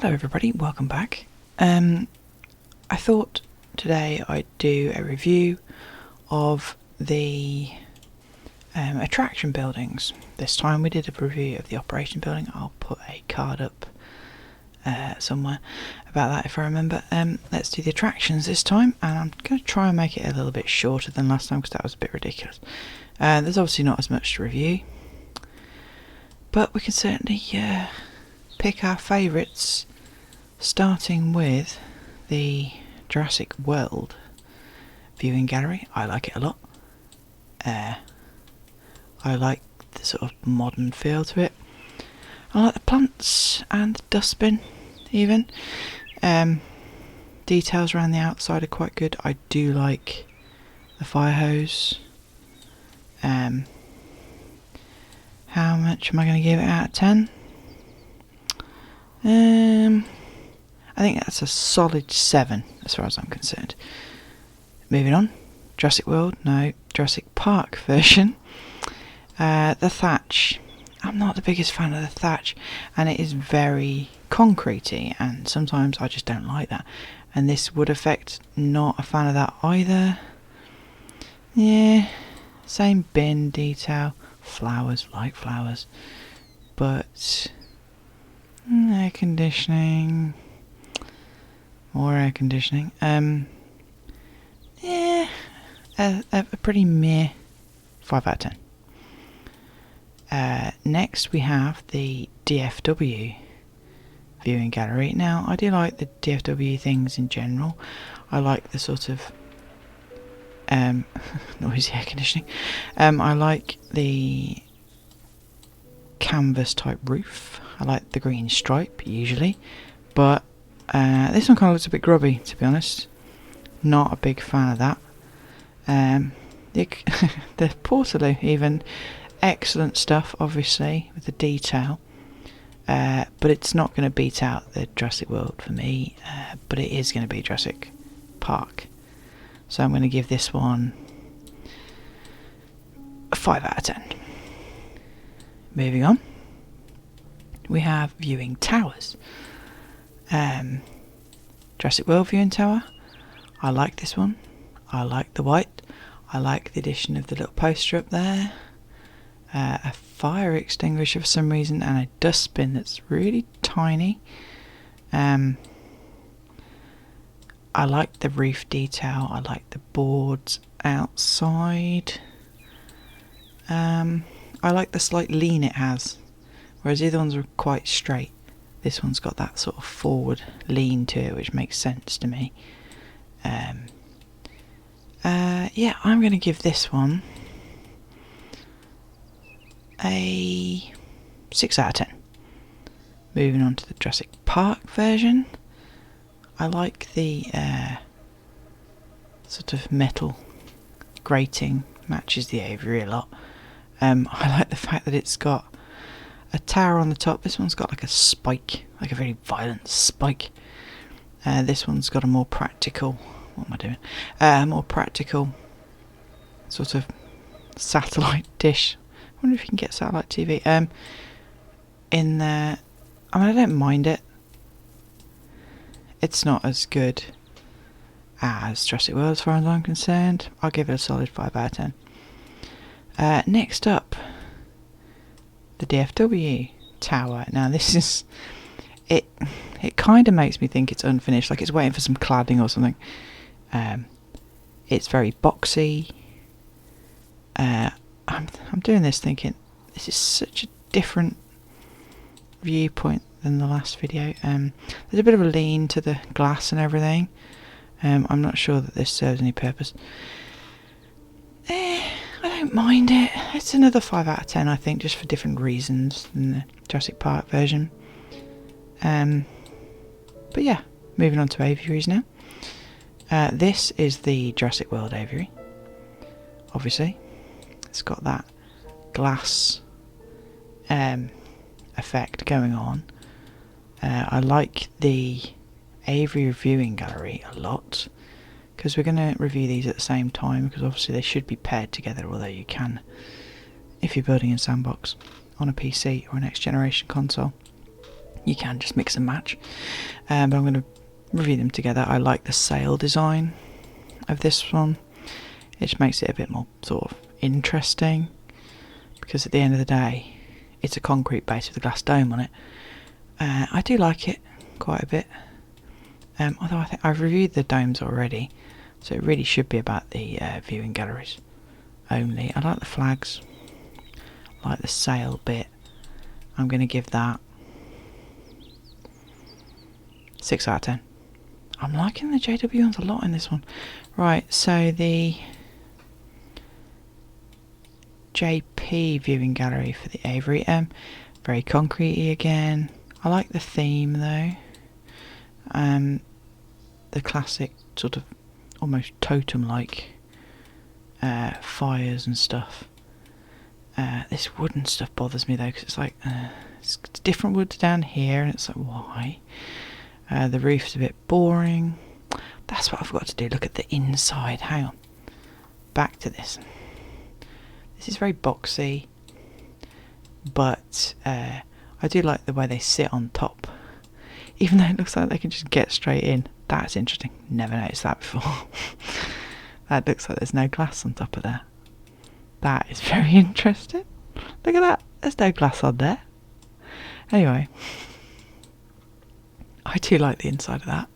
Hello everybody, welcome back. I thought today I'd do a review of the attraction buildings. This time we did a review of the operation building. I'll put a card up somewhere about that if I remember. Let's do the attractions this time, and I'm going to try and make it a little bit shorter than last time because that was a bit ridiculous. There's obviously not as much to review, but we can certainly pick our favourites, starting with the Jurassic World viewing gallery. I like it a lot. I like the sort of modern feel to it. I like the plants and the dustbin even. Details around the outside are quite good. I do like the fire hose. How much am I going to give it out of 10? I think that's a solid 7 as far as I'm concerned. Moving on, Jurassic World, no, Jurassic Park version. The thatch. I'm not the biggest fan of the thatch, and it is very concretey, and sometimes I just don't like that. And this wood effect, not a fan of that either. Yeah, same bin detail, flowers, like flowers, but air conditioning, more air conditioning. Yeah, a pretty meh 5 out of 10. Next we have the DFW viewing gallery. Now I do like the DFW things in general. I like the sort of noisy air conditioning. I like the canvas type roof. I like the green stripe usually, but this one kind of looks a bit grubby, to be honest. Not a big fan of that. The Portaloo even, excellent stuff obviously with the detail, but it's not going to beat out the Jurassic World for me, but it is going to be Jurassic Park. So I'm going to give this one a 5 out of 10. Moving on, we have viewing towers. Jurassic World viewing tower. I like this one. I like the white. I like the addition of the little poster up there. A fire extinguisher for some reason, and a dustbin that's really tiny. I like the roof detail. I like the boards outside. I like the slight lean it has, whereas the other ones are quite straight. This one's got that sort of forward lean to it, which makes sense to me. Yeah, I'm going to give this one a 6 out of 10. Moving on to the Jurassic Park version. I like the sort of metal grating, matches the aviary a lot. I like the fact that it's got a tower on the top. This one's got like a spike, like a very violent spike. This one's got a more practical, what am I doing? More practical sort of satellite dish. I wonder if you can get satellite TV. In there, I mean, I don't mind it. It's not as good as Jurassic World as far as I'm concerned. I'll give it a solid 5 out of 10. Next up, the DFW tower. Now this is it kind of makes me think it's unfinished, like it's waiting for some cladding or something. It's very boxy. I'm doing this thinking this is such a different viewpoint than the last video. There's a bit of a lean to the glass and everything. I'm not sure that this serves any purpose. I don't mind it. It's another 5 out of 10, I think, just for different reasons than the Jurassic Park version. But yeah, moving on to aviaries now. This is the Jurassic World aviary. Obviously, it's got that glass effect going on. I like the aviary viewing gallery a lot, because we're going to review these at the same time, because obviously they should be paired together, although you can if you're building in Sandbox on a PC or a next generation console. You can just mix and match, but I'm going to review them together. I like the sail design of this one. It just makes it a bit more sort of interesting, because at the end of the day it's a concrete base with a glass dome on it. I do like it quite a bit, although I think I've reviewed the domes already, so it really should be about the viewing galleries only. I like the flags, I like the sail bit. I'm going to give that 6 out of 10. I'm liking the JW ones a lot in this one. Right, so the JP viewing gallery for the Avery, very concrete-y again. I like the theme though, the classic sort of almost totem-like fires and stuff. This wooden stuff bothers me though, because it's like it's different wood down here, and it's like, why? The roof's a bit boring. That's what I forgot to do. Look at the inside. Hang on. Back to this. This is very boxy, but I do like the way they sit on top. Even though it looks like they can just get straight in. That's interesting. Never noticed that before. That looks like there's no glass on top of there. That is very interesting. Look at that. There's no glass on there. Anyway, I do like the inside of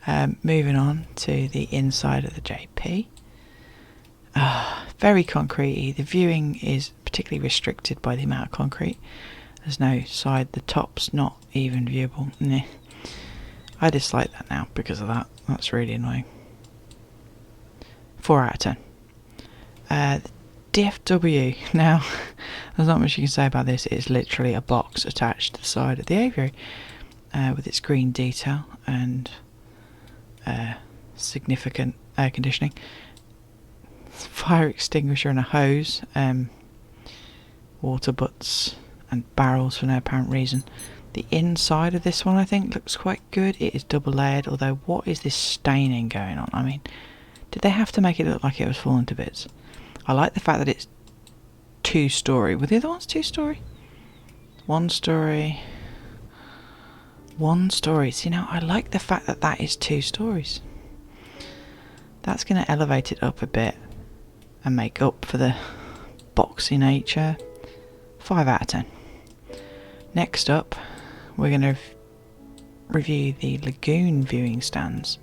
that. Moving on to the inside of the JP. Very concrete-y. The viewing is particularly restricted by the amount of concrete. There's no side. The top's not even viewable. Nah. I dislike that now because of that. That's really annoying. 4 out of 10. DFW. Now, there's not much you can say about this. It's literally a box attached to the side of the aviary with its green detail and significant air conditioning. Fire extinguisher and a hose, water butts and barrels for no apparent reason. The inside of this one I think looks quite good. It is double layered, although what is this staining going on? I mean, did they have to make it look like it was falling to bits? I like the fact that it's 2-story. Were the other ones 2-story? 1-story. 1-story. See, now I like the fact that that is 2 stories. That's going to elevate it up a bit and make up for the boxy nature. 5 out of 10. Next up, we're going to review the lagoon viewing stands.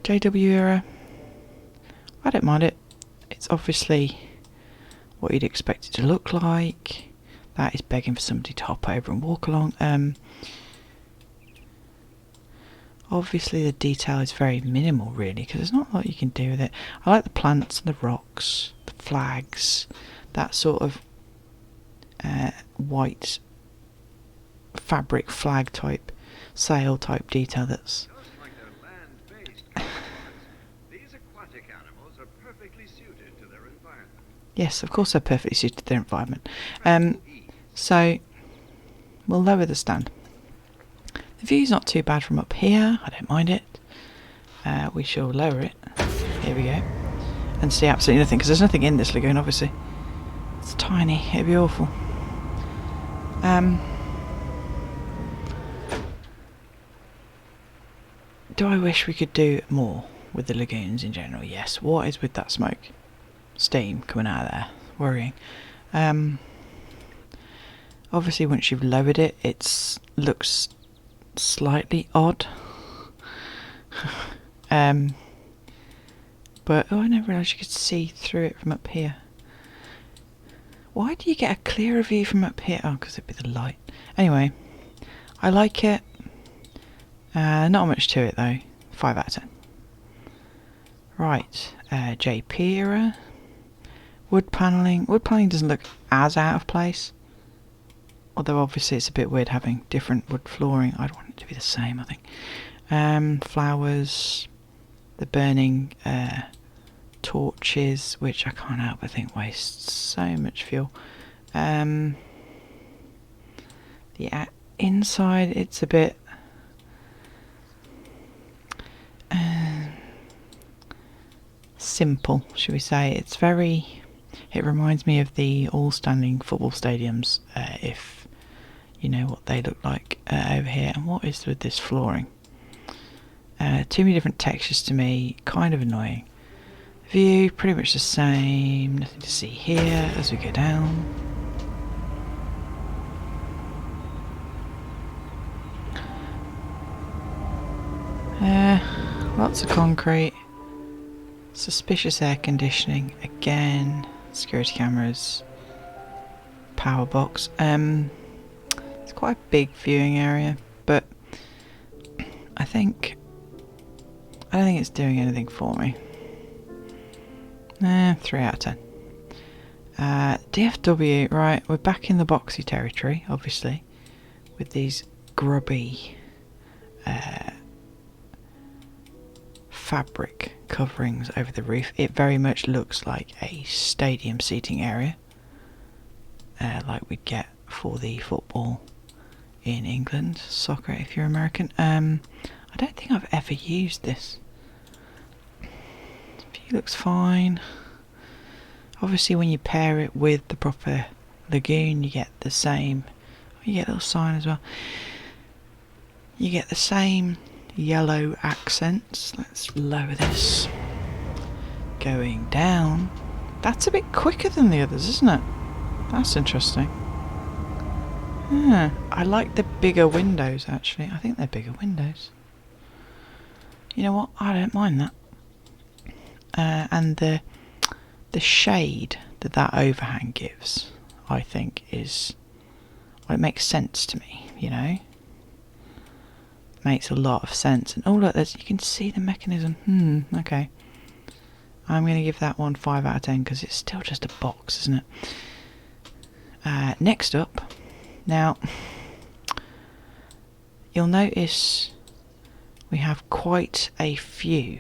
JW era. I don't mind it. It's obviously what you'd expect it to look like. That is begging for somebody to hop over and walk along. Obviously the detail is very minimal really, because there's not a lot you can do with it. I like the plants and the rocks, the flags, that sort of white fabric flag type, sail type detail that's... Yes, of course they're perfectly suited to their environment. So we'll lower the stand. The view's not too bad from up here. I don't mind it. We shall lower it. Here we go. And see absolutely nothing, because there's nothing in this lagoon, obviously. It's tiny. It'd be awful. Do I wish we could do more with the lagoons in general? Yes. What is with that smoke? Steam coming out of there. Worrying. Obviously once you've lowered it, it looks slightly odd. But oh, I never realised you could see through it from up here. Why do you get a clearer view from up here? Oh, because it'd be the light. Anyway, I like it. Not much to it though. 5 out of 10. Right, JP era. Wood panelling. Wood panelling doesn't look as out of place. Although obviously it's a bit weird having different wood flooring. I'd want it to be the same, I think. Flowers. The burning torches, which I can't help but think waste so much fuel. The inside, it's a bit... simple, should we say. It's very It reminds me of the all-standing football stadiums, if you know what they look like over here. And what is with this flooring? Too many different textures to me, kind of annoying. View, pretty much the same, nothing to see here as we go down. Lots of concrete, suspicious air conditioning, again, security cameras, power box. It's quite a big viewing area, but I don't think it's doing anything for me. 3 out of 10. DFW, right, we're back in the boxy territory, obviously, with these grubby fabric coverings over the roof. It very much looks like a stadium seating area, like we'd get for the football in England, soccer if you're American. I don't think I've ever used this. View looks fine. Obviously when you pair it with the proper lagoon you get the same, you get a little sign as well, you get the same yellow accents. Let's lower this. Going down. That's a bit quicker than the others, isn't it? That's interesting. Yeah, I like the bigger windows actually. I think they're bigger windows. You know what? I don't mind that. And the shade that overhang gives, I think, is, well, it makes sense to me. You know, makes a lot of sense. And oh look, you can see the mechanism. Okay. I'm going to give that one 5 out of 10 because it's still just a box, isn't it? Next up, now you'll notice we have quite a few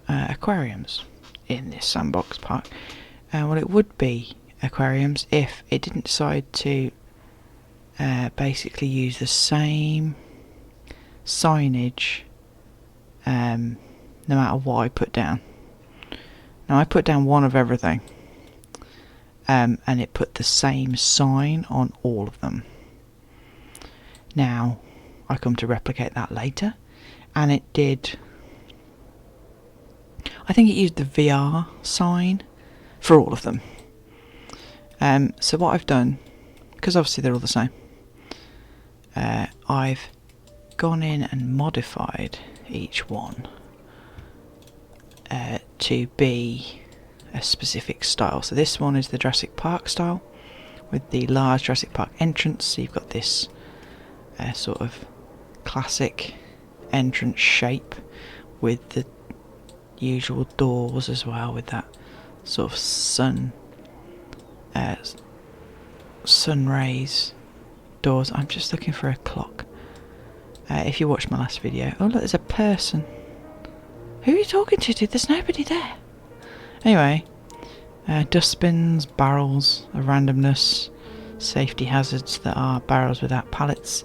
aquariums in this sandbox park. Well, it would be aquariums if it didn't decide to basically use the same signage no matter what I put down. Now I put down one of everything, and it put the same sign on all of them. Now I come to replicate that later, and it did. I think it used the VR sign for all of them. So what I've done, because obviously they're all the same, I've gone in and modified each one to be a specific style. So this one is the Jurassic Park style with the large Jurassic Park entrance. So you've got this sort of classic entrance shape with the usual doors as well, with that sort of sun rays doors. I'm just looking for a clock. If you watched my last video, oh look, there's a person. Who are you talking to, dude? There's nobody there. Anyway, dustbins, barrels of randomness, safety hazards that are barrels without pallets.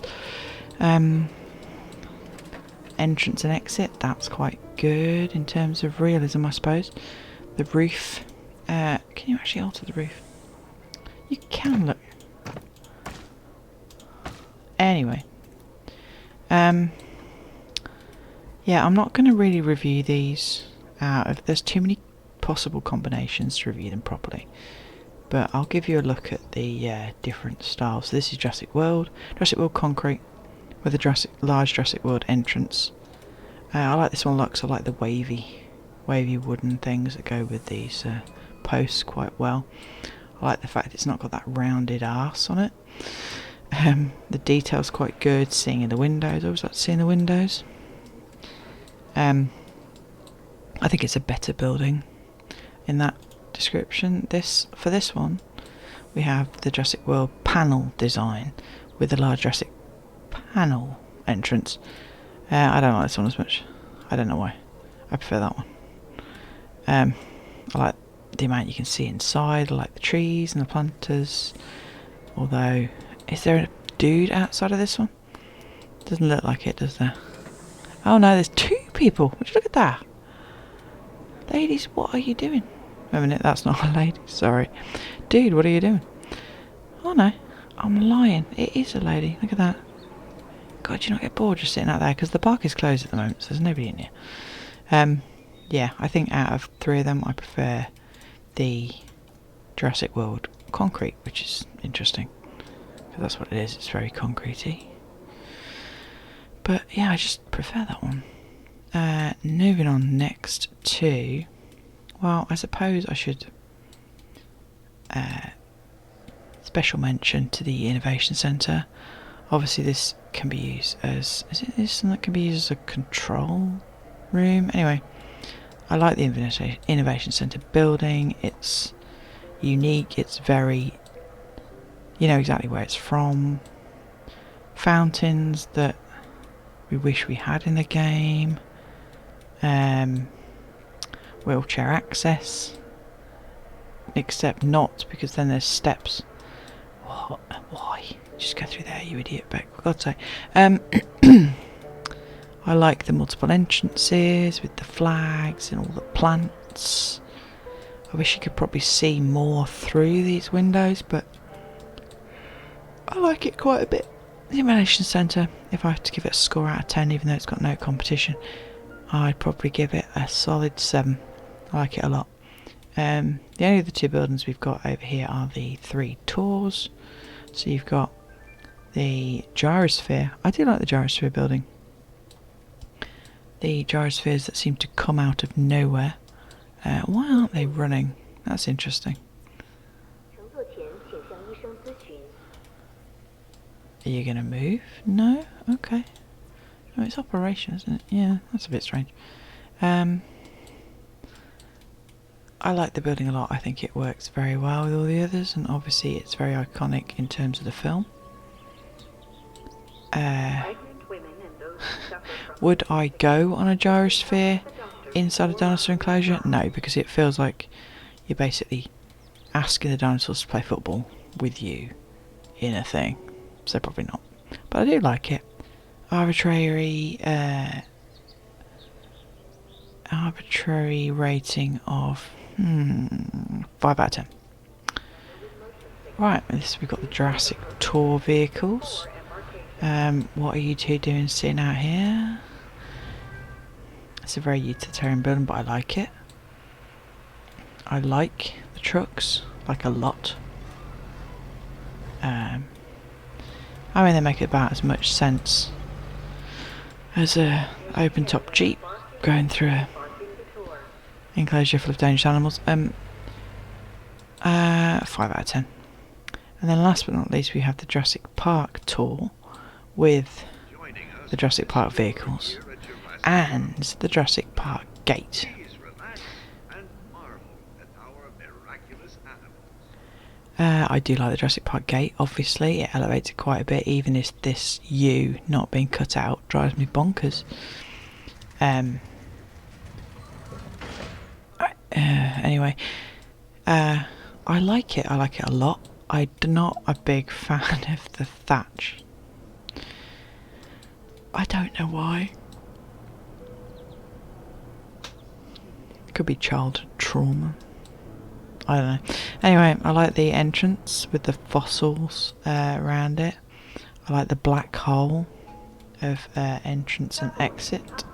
Entrance and exit, that's quite good in terms of realism, I suppose. The roof, can you actually alter the roof? You can, look. Anyway, yeah, I'm not going to really review these there's too many possible combinations to review them properly, but I'll give you a look at the different styles. So this is Jurassic World Concrete with a large Jurassic World entrance. I like this one a lot because I like the wavy wooden things that go with these posts quite well. I like the fact it's not got that rounded arse on it. The detail's quite good, seeing in the windows. I always like to see in the windows. I think it's a better building in that description. For this one, we have the Jurassic World panel design with the large Jurassic panel entrance. I don't like this one as much. I don't know why. I prefer that one. I like the amount you can see inside. I like the trees and the planters. Although, is there a dude outside of this one? Doesn't look like it, does there? Oh no, there's 2 people. Would you look at that? Ladies, what are you doing? Wait a minute, that's not a lady. Sorry. Dude, what are you doing? Oh no, I'm lying. It is a lady. Look at that. God, do you not get bored just sitting out there? Because the park is closed at the moment, so there's nobody in here. Yeah, I think out of 3 of them, I prefer the Jurassic World concrete, which is interesting. Because that's what it is. It's very concretey. But yeah, I just prefer that one. Moving on next to... Well, I suppose I should... special mention to the Innovation Centre. Obviously this can be used as... Is it this something that can be used as a control room? Anyway, I like the Innovation Centre building. It's unique, it's very... You know exactly where it's from. Fountains that we wish we had in the game. Wheelchair access. Except not, because then there's steps. What? Why? Just go through there, you idiot, Beck, for God's sake. I like the multiple entrances with the flags and all the plants. I wish you could probably see more through these windows, but I like it quite a bit. The Innovation Centre, if I had to give it a score out of 10, even though it's got no competition, I'd probably give it a solid 7. I like it a lot. The only other 2 buildings we've got over here are the 3 tours. So you've got the gyrosphere. I do like the gyrosphere building. The gyrospheres that seem to come out of nowhere. Why aren't they running? That's interesting. Are you going to move? No? Okay. Oh, it's operation, isn't it? Yeah, that's a bit strange. I like the building a lot. I think it works very well with all the others, and obviously it's very iconic in terms of the film. Would I go on a gyrosphere inside a dinosaur enclosure? No, because it feels like you're basically asking the dinosaurs to play football with you in a thing. So probably not. But I do like it. Arbitrary rating of 5 out of 10. Right, we've got the Jurassic Tour vehicles. What are you two doing sitting out here? It's a very utilitarian building, but I like it. I like the trucks, like a lot. I mean, they make about as much sense as a open top Jeep going through a enclosure full of dangerous animals. 5 out of 10. And then last but not least, we have the Jurassic Park tour with the Jurassic Park vehicles and the Jurassic Park gate. I do like the Jurassic Park gate, obviously. It elevates it quite a bit, even if this U not being cut out drives me bonkers. Anyway, I like it. I like it a lot. I'm not a big fan of the thatch. I don't know why. Could be childhood trauma. I don't know. Anyway, I like the entrance with the fossils around it. I like the black hole of entrance and exit.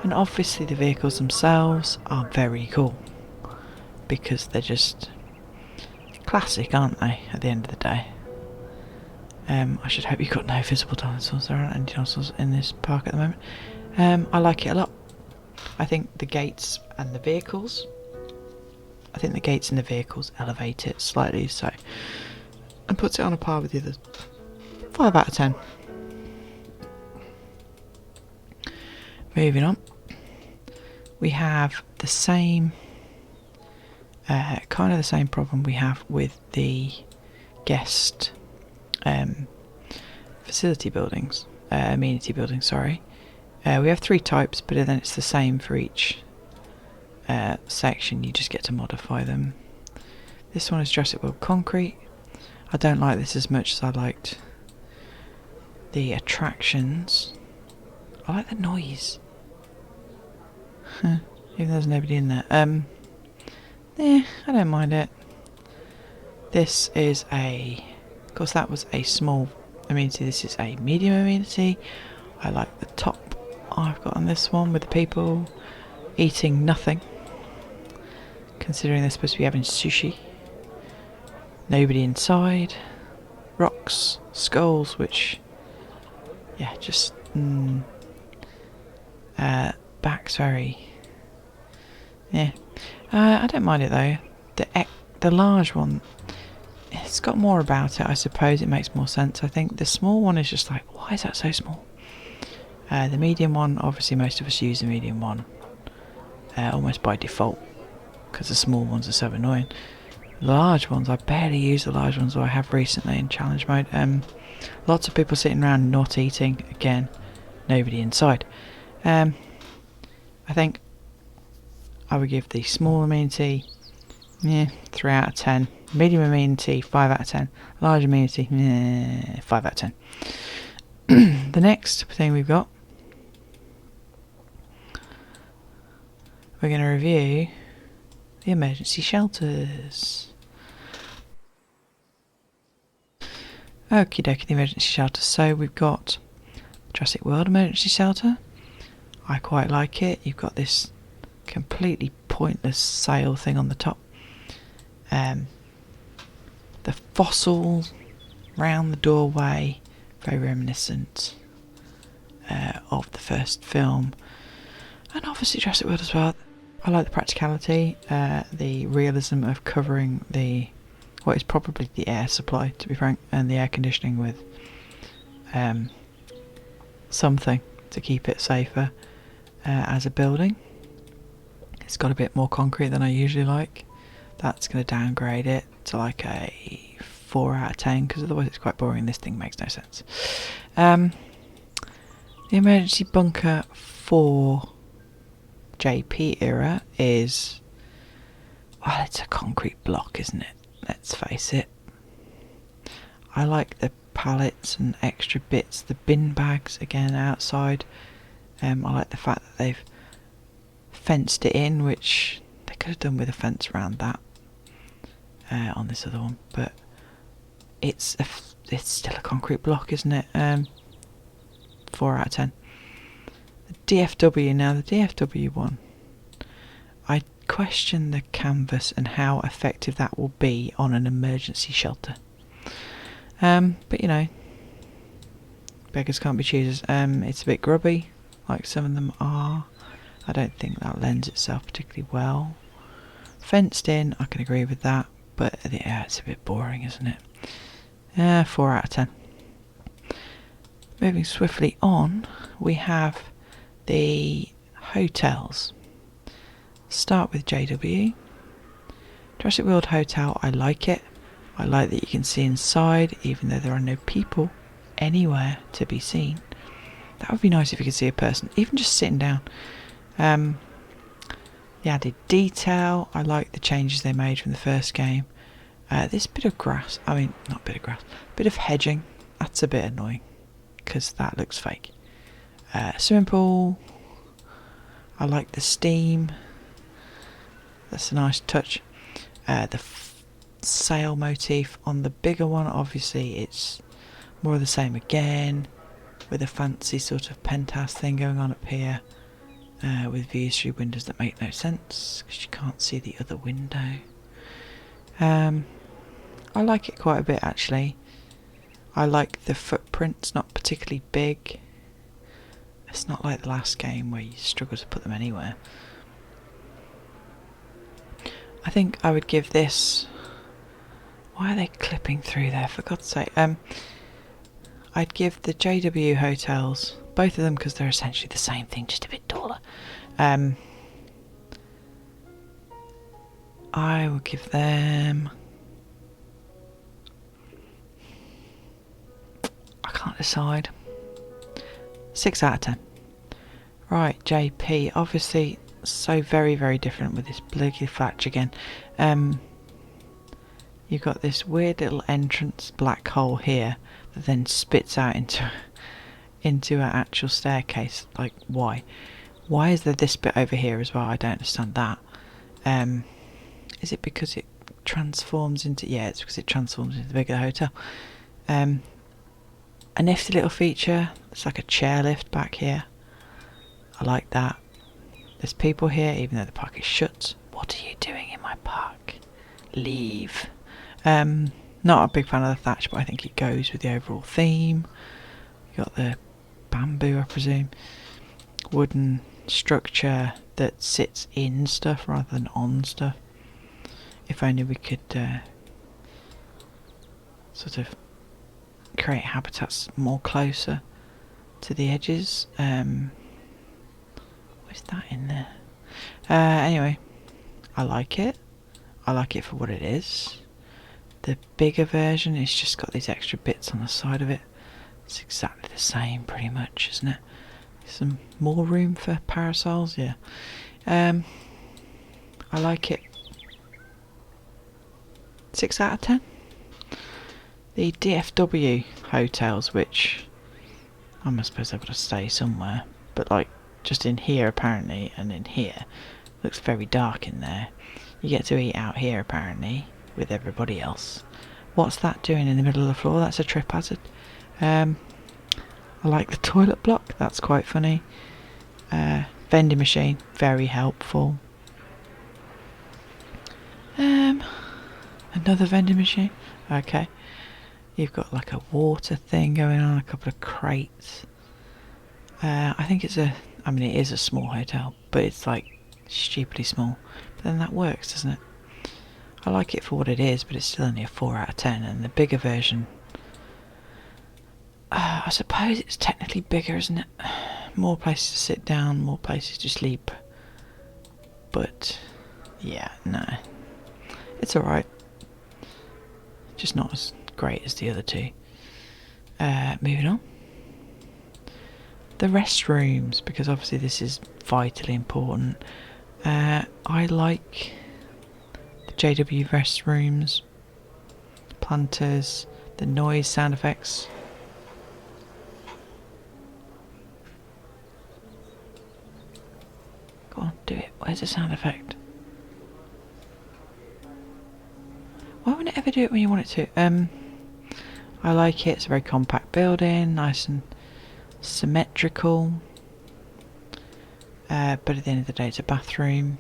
And obviously the vehicles themselves are very cool. Because they're just classic, aren't they, at the end of the day? I should hope you've got no visible dinosaurs. There aren't any dinosaurs in this park at the moment. I like it a lot. I think the gates and the vehicles... I think the gates and the vehicles elevate it slightly, so... and puts it on a par with the others. 5 out of 10. Moving on. We have the same... kind of the same problem we have with the guest facility buildings, amenity buildings, sorry. We have 3 types, but then it's the same for each section. You just get to modify them. This one is Jurassic World Concrete. I don't like this as much as I liked the attractions. I like the noise. Even though there's nobody in there. I don't mind it. This is of course that was a small amenity, this is a medium amenity. I like the top I've got on this one with the people eating nothing, considering they're supposed to be having sushi. Nobody inside. Rocks, skulls, which, yeah, just back's very, yeah. I don't mind it though. The large one, it's got more about it. I suppose it makes more sense. I think the small one is just like, why is that so small? The medium one, obviously most of us use the medium one almost by default, because the small ones are so annoying. The large ones, I barely use the large ones, or I have recently in challenge mode. Lots of people sitting around not eating, again, nobody inside. I think I would give the small amenity 3 out of 10. Medium amenity 5 out of 10. Large amenity 5 out of 10. The next thing we've got, we're going to review the emergency shelters. Okie dokie, the emergency shelters. So we've got Jurassic World emergency shelter. I quite like it. You've got this completely pointless sail thing on the top. The fossils round the doorway, very reminiscent of the first film. And obviously Jurassic World as well. I like the practicality, the realism of covering what is probably the air supply, to be frank, and the air conditioning with something to keep it safer as a building. It's got a bit more concrete than I usually like. That's going to downgrade it to like a 4 out of 10, because otherwise it's quite boring. This thing makes no sense. The emergency bunker for JP era is, well, it's a concrete block, isn't it? Let's face it. I like the pallets and extra bits, the bin bags again outside. I like the fact that they've fenced it in, which they could have done with a fence around that on this other one, but it's still a concrete block, isn't it? 4 out of 10. The DFW now, the DFW one, I question the canvas and how effective that will be on an emergency shelter. But you know, beggars can't be choosers. It's a bit grubby, like some of them are. I don't think that lends itself particularly well. Fenced in, I can agree with that, but yeah, it's a bit boring, isn't it? 4 out of 10. Moving swiftly on, we have the hotels. Start with JW. Jurassic World Hotel, I like it. I like that you can see inside, even though there are no people anywhere to be seen. That would be nice if you could see a person, even just sitting down. The added detail, I like the changes they made from the first game. This bit of grass, bit of hedging, that's a bit annoying, because that looks fake. Swimming pool, I like the steam, that's a nice touch. The sail motif on the bigger one, obviously it's more of the same again, with a fancy sort of penthouse thing going on up here, with views through windows that make no sense because you can't see the other window. I like it quite a bit actually. I like the footprints, not particularly big. It's not like the last game where you struggle to put them anywhere. I think I would give this... Why are they clipping through there, for God's sake? I'd give the JW hotels, both of them, because they're essentially the same thing, just a bit taller. I will give them... I can't decide. 6 out of 10. Right, JP, obviously so very, very different with this bloody Flatch again. You've got this weird little entrance black hole here that then spits out into an actual staircase. Like, why? Why is there this bit over here as well? I don't understand that. Is it because it transforms into... Yeah, it's because it transforms into the bigger hotel. A nifty little feature. It's like a chairlift back here. I like that. There's people here, even though the park is shut. What are you doing in my park? Leave. Not a big fan of the thatch, but I think it goes with the overall theme. You got the bamboo, I presume. Wooden structure that sits in stuff rather than on stuff. If only we could sort of create habitats more closer to the edges. What's that in there? Anyway, I like it. I like it for what it is. The bigger version has just got these extra bits on the side of it. It's exactly the same pretty much, isn't it? Some more room for parasols, yeah. I like it. 6 out of 10. The DFW hotels, which I suppose they've got to stay somewhere, but like just in here apparently, and in here, looks very dark in there. You get to eat out here apparently with everybody else. What's that doing in the middle of the floor? That's a trip hazard. I like the toilet block, that's quite funny. Vending machine, very helpful. Another vending machine. Okay. You've got like a water thing going on, a couple of crates. I think it is a small hotel, but it's like stupidly small. But then that works, doesn't it? I like it for what it is, but it's still only a 4 out of 10. And the bigger version, I suppose it's technically bigger, isn't it? More places to sit down, more places to sleep. But yeah, no. It's alright. Just not as great as the other two. Moving on. The restrooms, because obviously this is vitally important. I like the JW restrooms, planters, the noise sound effects. Go on, do it. Where's the sound effect? Why wouldn't it ever do it when you want it to? I like it. It's a very compact building, nice and symmetrical. But at the end of the day, it's a bathroom.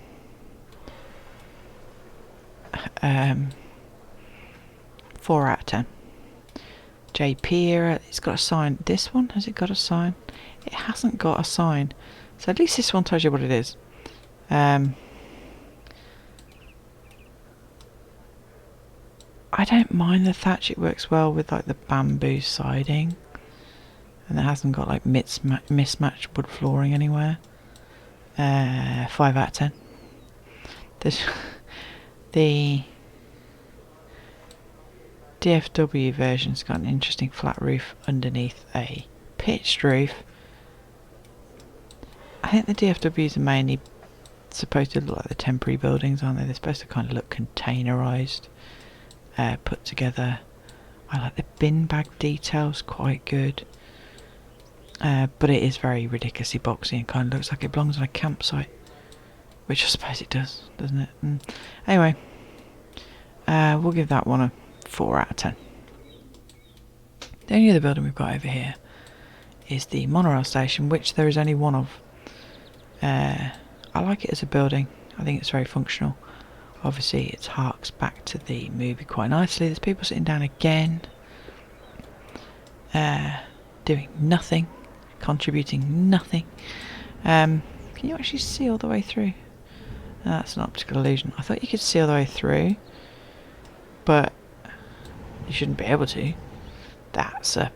4 out of 10. JP era. It's got a sign. This one, has it got a sign? It hasn't got a sign. So at least this one tells you what it is. I don't mind the thatch, it works well with like the bamboo siding, and it hasn't got like mismatched wood flooring anywhere. 5 out of 10. The DFW version's got an interesting flat roof underneath a pitched roof. I think the DFWs are mainly supposed to look like the temporary buildings, aren't they? They're supposed to kind of look containerised. Put together. I like the bin bag details, quite good. But it is very ridiculously boxy and kind of looks like it belongs on a campsite. Which I suppose it does, doesn't it? Anyway, we'll give that one a 4 out of 10. The only other building we've got over here is the monorail station, which there is only one of. I like it as a building. I think it's very functional. Obviously it harks back to the movie quite nicely. There's people sitting down again, doing nothing, contributing nothing. Can you actually see all the way through? No, that's an optical illusion. I thought you could see all the way through, but you shouldn't be able to. That's a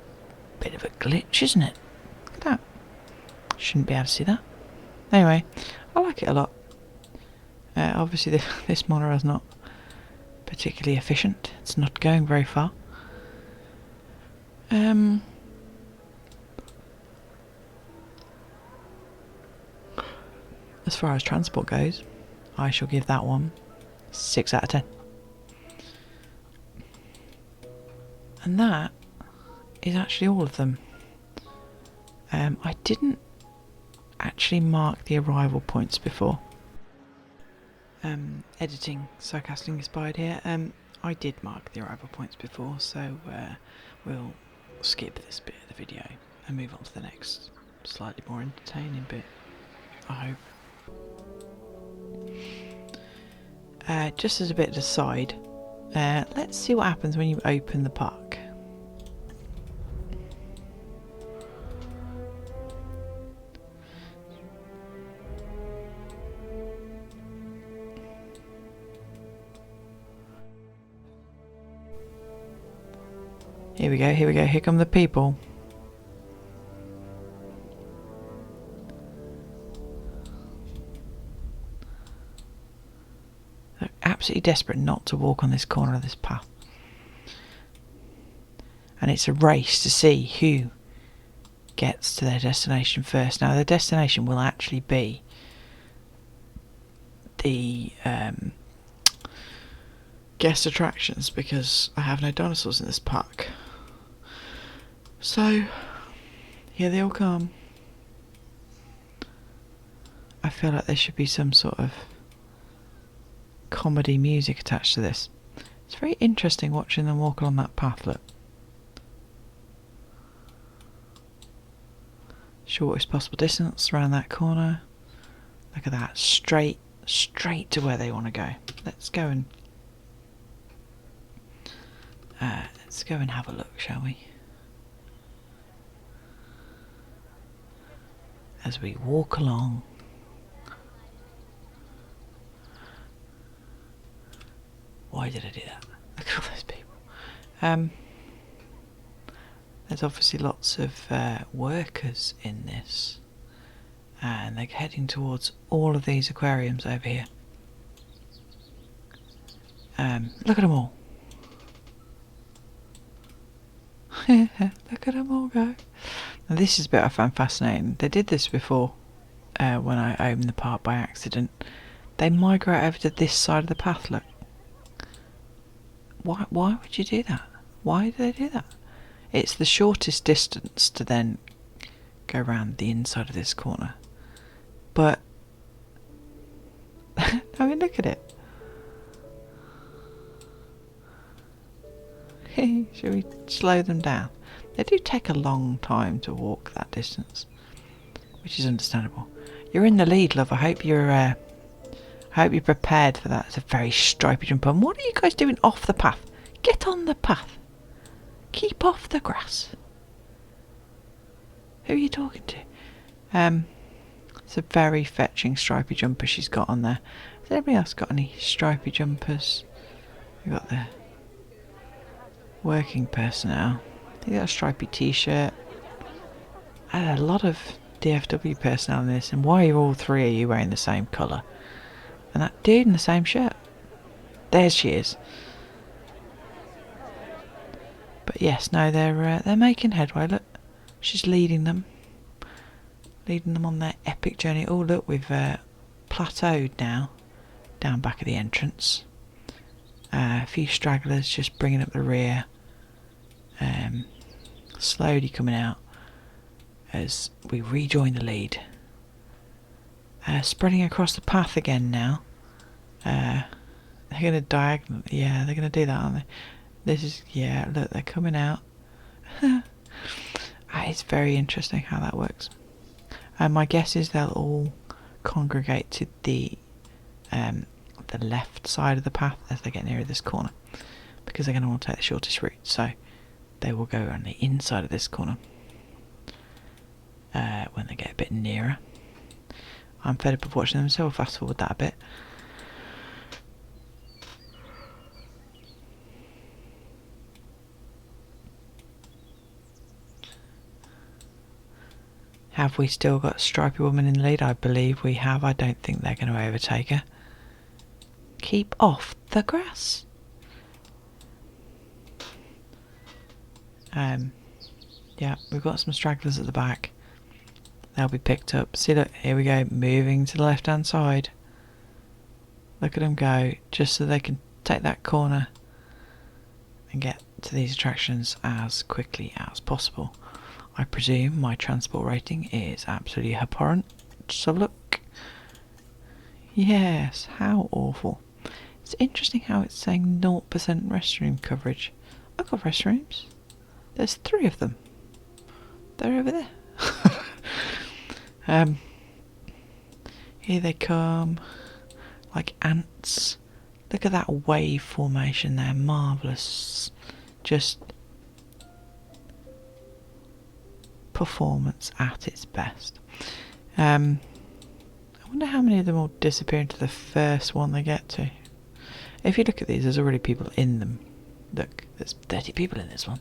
bit of a glitch, isn't it? Look at that. Shouldn't be able to see that. Anyway, I like it a lot. Obviously this monorail's not particularly efficient. It's not going very far. As far as transport goes, I shall give that one 6 out of 10. And that is actually all of them. I didn't actually mark the arrival points before. editing sarcastic inspired here. I did mark the arrival points before, so we'll skip this bit of the video and move on to the next slightly more entertaining bit, I hope. Just as a bit of aside, let's see what happens when you open the park. Here we go, here we go, here come the people. They're absolutely desperate not to walk on this corner of this path. And it's a race to see who gets to their destination first. Now, their destination will actually be the guest attractions, because I have no dinosaurs in this park. So, here they all come. I feel like there should be some sort of comedy music attached to this. It's very interesting watching them walk along that path, look. Shortest possible distance around that corner. Look at that, straight to where they want to go. Let's go and have a look, shall we? As we walk along. Why did I do that? Look at all those people. There's obviously lots of workers in this, and they're heading towards all of these aquariums over here. Look at them all. Look at them all go. Now this is a bit I found fascinating. They did this before when I opened the park by accident. They migrate over to this side of the path, look. Why would you do that? Why do they do that? It's the shortest distance to then go around the inside of this corner. But I mean, look at it. Should we slow them down? They do take a long time to walk that distance, which is understandable. You're in the lead, love. I hope you're prepared for that. It's a very stripy jump. And what are you guys doing off the path? Get on the path. Keep off the grass. Who are you talking to? It's a very fetching stripy jumper she's got on there. Has anybody else got any stripy jumpers? We've got the working personnel. They got a stripy t-shirt. And a lot of DFW personnel in this. And why are all three of you wearing the same colour? And that dude in the same shirt. There she is. But yes, no, they're making headway. Look, she's leading them on their epic journey. Oh, look, we've plateaued now, down back at the entrance. A few stragglers just bringing up the rear, slowly coming out as we rejoin the lead. Spreading across the path again now. They're going to diagonal. Yeah, they're going to do that, aren't they? This is, yeah, look, they're coming out. It's very interesting how that works. My guess is they'll all congregate to the left side of the path as they get nearer this corner, because they're going to want to take the shortest route. So they will go on the inside of this corner when they get a bit nearer. I'm fed up of watching them, so I'll fast forward that a bit. Have we still got Stripy Woman in the lead? I believe we have. I don't think they're going to overtake her. Keep off the grass. Yeah, we've got some stragglers at the back. They'll be picked up. See, look, here we go, moving to the left hand side. Look at them go, just so they can take that corner and get to these attractions as quickly as possible. I presume my transport rating is absolutely abhorrent. So look. Yes, how awful. It's interesting how it's saying 0% restroom coverage. I've got restrooms. There's 3 of them. They're over there. Here they come. Like ants. Look at that wave formation there. Marvellous. Just performance at its best. I wonder how many of them will disappear into the first one they get to. If you look at these, there's already people in them. Look, there's 30 people in this one.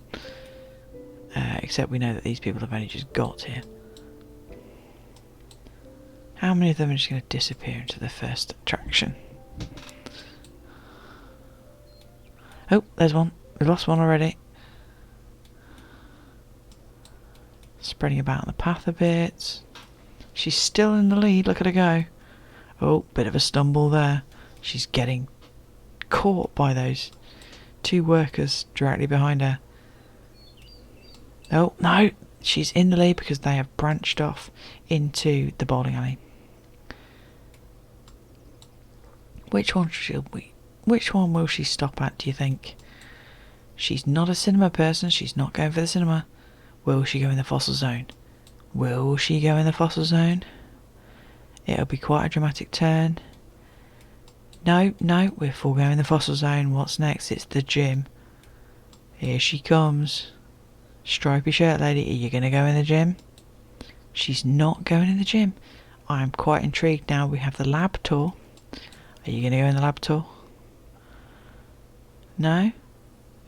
Except we know that these people have only just got here. How many of them are just going to disappear into the first attraction? Oh, there's one. We've lost one already. Spreading about on the path a bit. She's still in the lead, look at her go. Oh, bit of a stumble there. She's getting caught by those 2 workers directly behind her. Oh, no! She's in the lead because they have branched off into the bowling alley. Which one will she stop at, do you think? She's not a cinema person, she's not going for the cinema. Will she go in the fossil zone? Will she go in the fossil zone? It'll be quite a dramatic turn. No, we're foregoing the fossil zone. What's next? It's the gym. Here she comes. Stripy shirt lady, are you going to go in the gym? She's not going in the gym. I'm quite intrigued now. We have the lab tour. Are you going to go in the lab tour? No?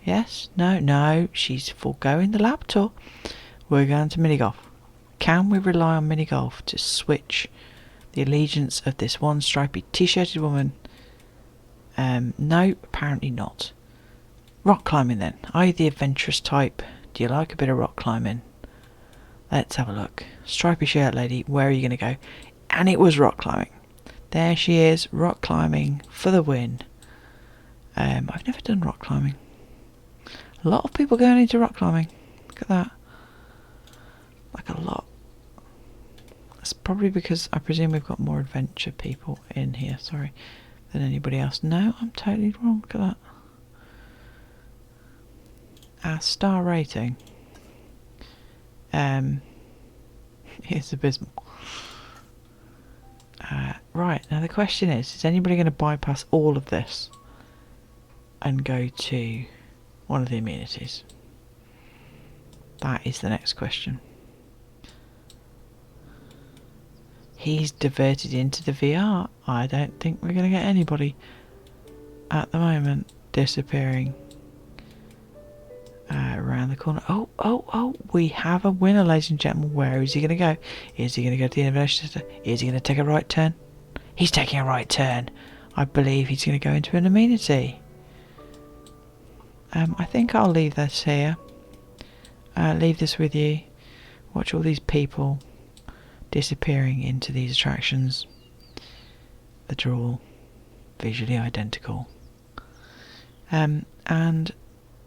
Yes? No. She's foregoing the lab tour. We're going to mini golf. Can we rely on mini golf to switch the allegiance of this one stripy t-shirted woman? No, apparently not. Rock climbing then. Are you the adventurous type? Do you like a bit of rock climbing? Let's have a look. Stripy shirt lady, where are you going to go? And it was rock climbing. There she is, rock climbing for the win. I've never done rock climbing. A lot of people going into rock climbing. Look at that. Like a lot. That's probably because I presume we've got more adventure people in here, sorry, than anybody else. No, I'm totally wrong. Look at that. Our star rating is abysmal. Right, now the question is anybody going to bypass all of this and go to one of the amenities? That is the next question. He's diverted into the VR. I don't think we're going to get anybody at the moment disappearing around the corner. Oh, we have a winner, ladies and gentlemen. Where is he going to go? Is he going to go to the Innovation Centre? Is he going to take a right turn? He's taking a right turn. I believe he's going to go into an amenity. I think I'll leave this here. Leave this with you. Watch all these people disappearing into these attractions that are all visually identical. And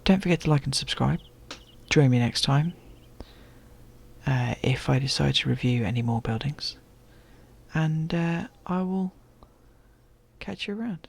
don't forget to like and subscribe. Join me next time if I decide to review any more buildings. And I will catch you around.